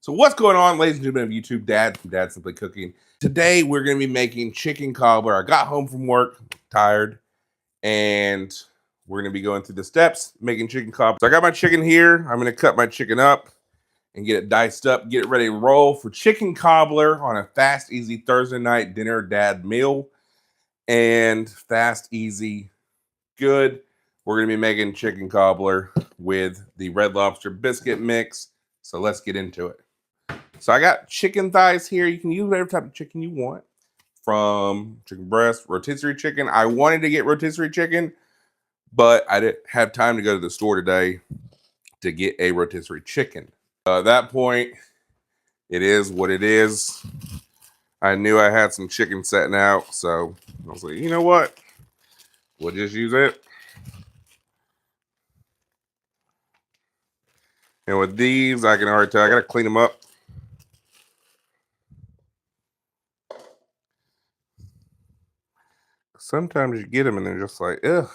So what's going on, ladies and gentlemen of YouTube, Dad from Dad Simply Cooking. Today we're going to be making chicken cobbler. I got home from work, tired, and we're going to be going through the steps, making chicken cobbler. So I got my chicken here. I'm going to cut my chicken up and get it diced up, get it ready to roll for chicken cobbler on a fast, easy Thursday night dinner dad meal. And fast, easy, good. We're going to be making chicken cobbler with the Red Lobster biscuit mix. So let's get into it. So I got chicken thighs here. You can use whatever type of chicken you want, from chicken breast, rotisserie chicken. I wanted to get rotisserie chicken, but I didn't have time to go to the store today to get a rotisserie chicken. At that point, it is what it is. I knew I had some chicken setting out, so I was like, you know what? We'll just use it. And with these, I can already tell I gotta clean them up. Sometimes you get them and they're just like, ugh.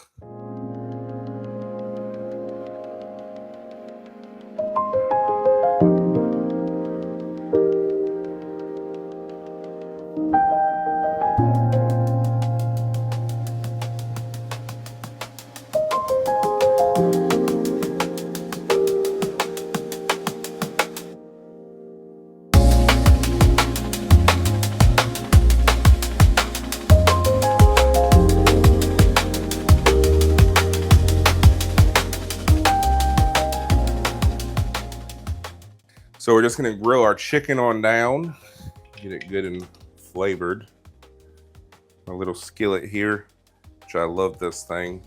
So we're just gonna grill our chicken on down, get it good and flavored. My little skillet here, which I love this thing.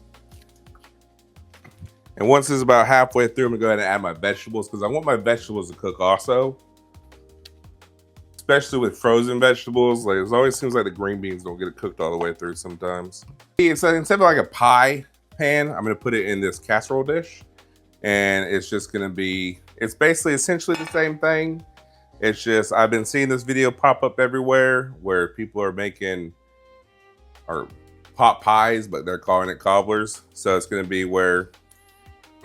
And once it's about halfway through, I'm gonna go ahead and add my vegetables because I want my vegetables to cook also. Especially with frozen vegetables, like it always seems like the green beans don't get it cooked all the way through sometimes. So instead of like a pie pan, I'm gonna put it in this casserole dish. And it's just gonna be, it's basically essentially the same thing. It's just, I've been seeing this video pop up everywhere where people are making, or pot pies, but they're calling it cobblers. So it's gonna be where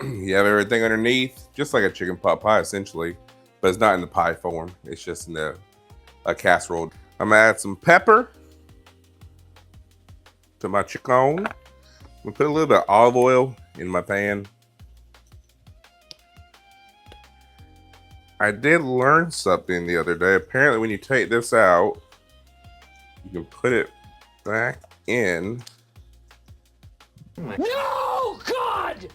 you have everything underneath, just like a chicken pot pie essentially, but it's not in the pie form. It's just in a casserole. I'm gonna add some pepper to my chicken. I'm gonna put a little bit of olive oil in my pan. I did learn something the other day. Apparently when you take this out, you can put it back in. No, God!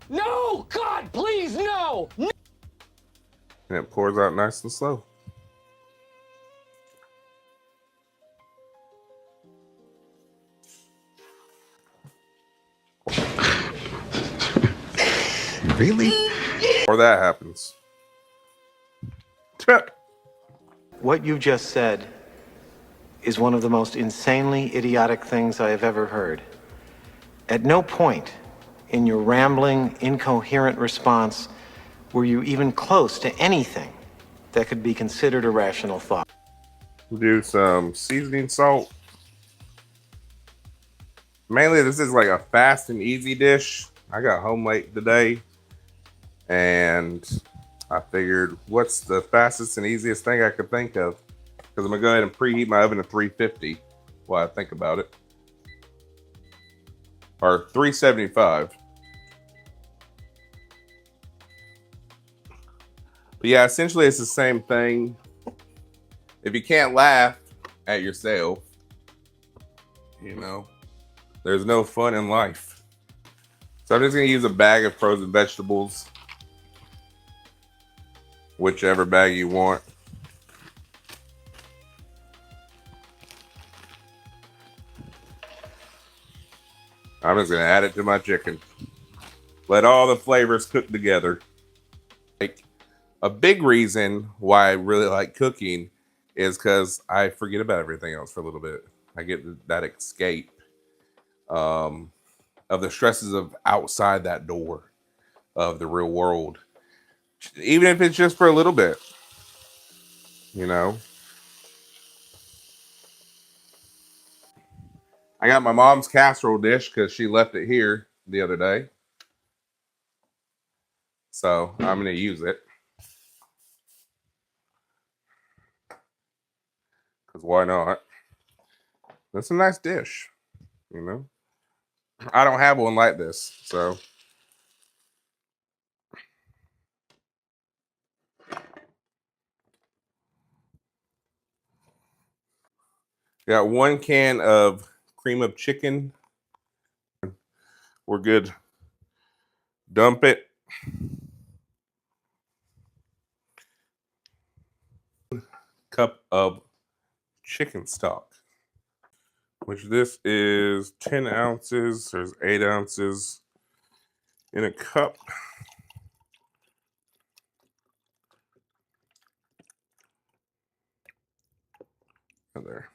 No, God, please, no! And it pours out nice and slow. Really? Or that happens. What you just said is one of the most insanely idiotic things I have ever heard. At no point in your rambling, incoherent response were you even close to anything that could be considered a rational thought. We'll do some seasoning salt. Mainly this is like a fast and easy dish. I got home late today and I figured, what's the fastest and easiest thing I could think of? Because I'm gonna go ahead and preheat my oven to 350 while I think about it. Or 375. But yeah, essentially it's the same thing. If you can't laugh at yourself, you know, there's no fun in life. So I'm just gonna use a bag of frozen vegetables. Whichever bag you want. I'm just gonna add it to my chicken. Let all the flavors cook together. Like, a big reason why I really like cooking is because I forget about everything else for a little bit. I get that escape of the stresses of outside that door of the real world. Even if it's just for a little bit, you know. I got my mom's casserole dish because she left it here the other day. So I'm going to use it. why not? That's a nice dish, you know. I don't have one like this, so. Got 1 can of cream of chicken. We're good. Dump it. Cup of chicken stock, which this is 10 ounces. There's 8 ounces in a cup. There.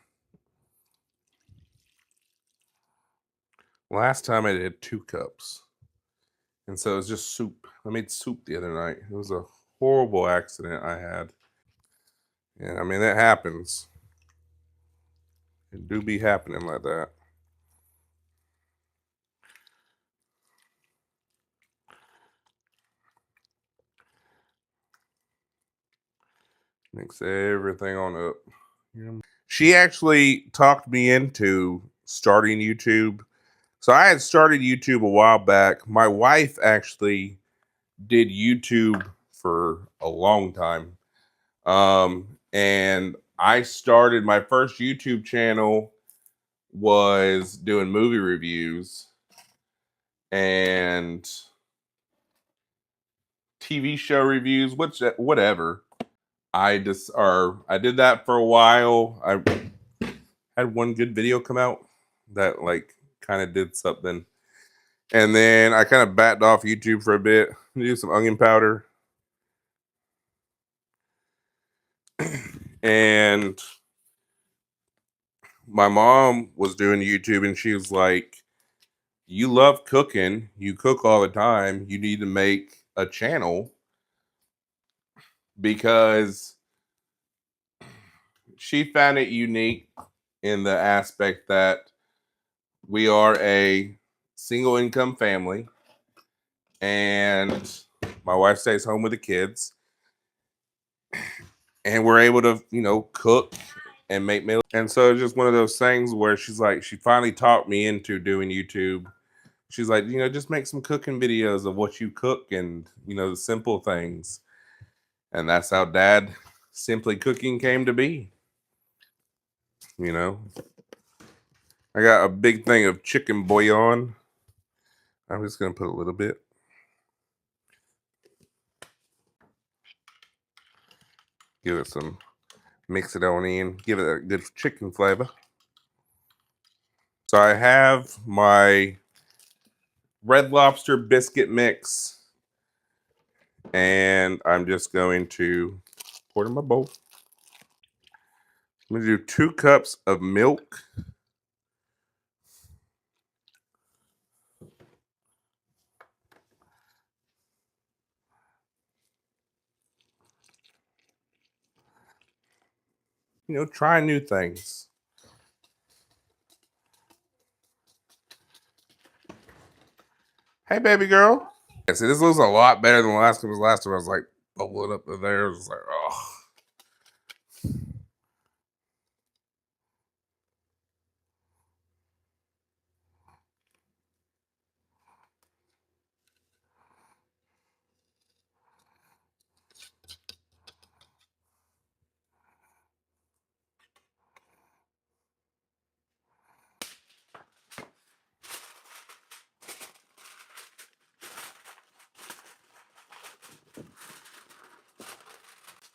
Last time I did 2 cups. And so it was just soup. I made soup the other night. It was a horrible accident I had. And I mean, that happens. It do be happening like that. Mix everything on up. She actually talked me into starting YouTube. So I had started YouTube a while back. My wife actually did YouTube for a long time. And I started my first YouTube channel was doing movie reviews and TV show reviews, whatever. I did that for a while. I had one good video come out that like kind of did something. And then I kind of backed off YouTube for a bit, do some onion powder. And my mom was doing YouTube and she was like, "You love cooking, you cook all the time, you need to make a channel," because she found it unique in the aspect that we are a single income family and my wife stays home with the kids and we're able to, cook and make meals. And so it's just one of those things where she's like, she finally talked me into doing YouTube. She's like, just make some cooking videos of what you cook and, the simple things. And that's how Dad Simply Cooking came to be. I got a big thing of chicken bouillon. I'm just going to put a little bit. Give it some, mix it on in, give it a good chicken flavor. So I have my Red Lobster biscuit mix. And I'm just going to pour it in my bowl. I'm going to do 2 cups of milk. Try new things. Hey, baby girl. Yeah, see, this looks a lot better than the last one. Last time I was like bubbling up in there. It was like, oh.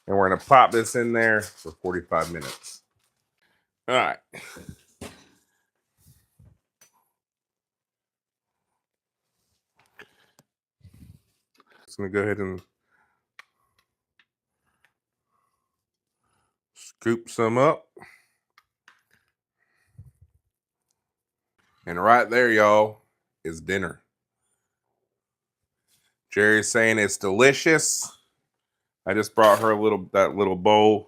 And we're going to pop this in there for 45 minutes. All right. Just going to go ahead and scoop some up. And right there, y'all, is dinner. Jerry's saying it's delicious. I just brought her that little bowl.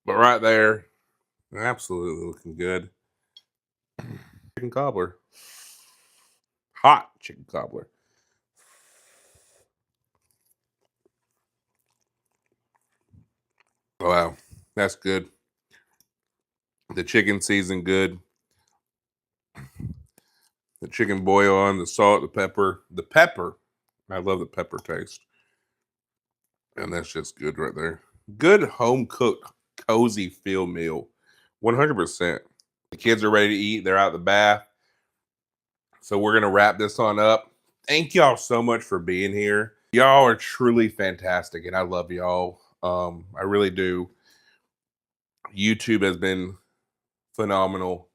But right there, absolutely looking good. Chicken cobbler. Hot chicken cobbler. Wow, that's good. The chicken seasoned good. The chicken bouillon, the salt, the pepper. The pepper. I love the pepper taste. And that's just good right there. Good home cooked, cozy feel meal. 100%. The kids are ready to eat. They're out the bath. So we're going to wrap this on up. Thank y'all so much for being here. Y'all are truly fantastic, and I love y'all. I really do. YouTube has been phenomenal,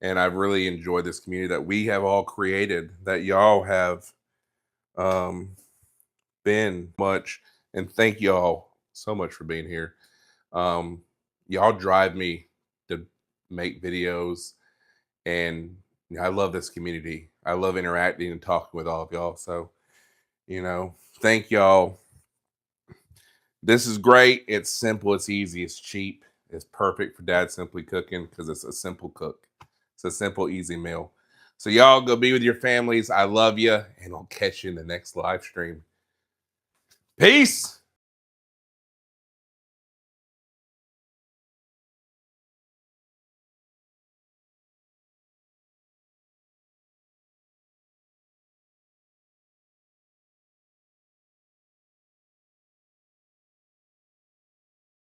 and I've really enjoyed this community that we have all created, that y'all have been much. And thank y'all so much for being here. Y'all drive me to make videos, and I love this community. I love interacting and talking with all of y'all. So, thank y'all. This is great. It's simple. It's easy. It's cheap. It's perfect for Dad Simply Cooking because it's a simple cook. It's a simple, easy meal. So y'all go be with your families. I love you, and I'll catch you in the next live stream. Peace.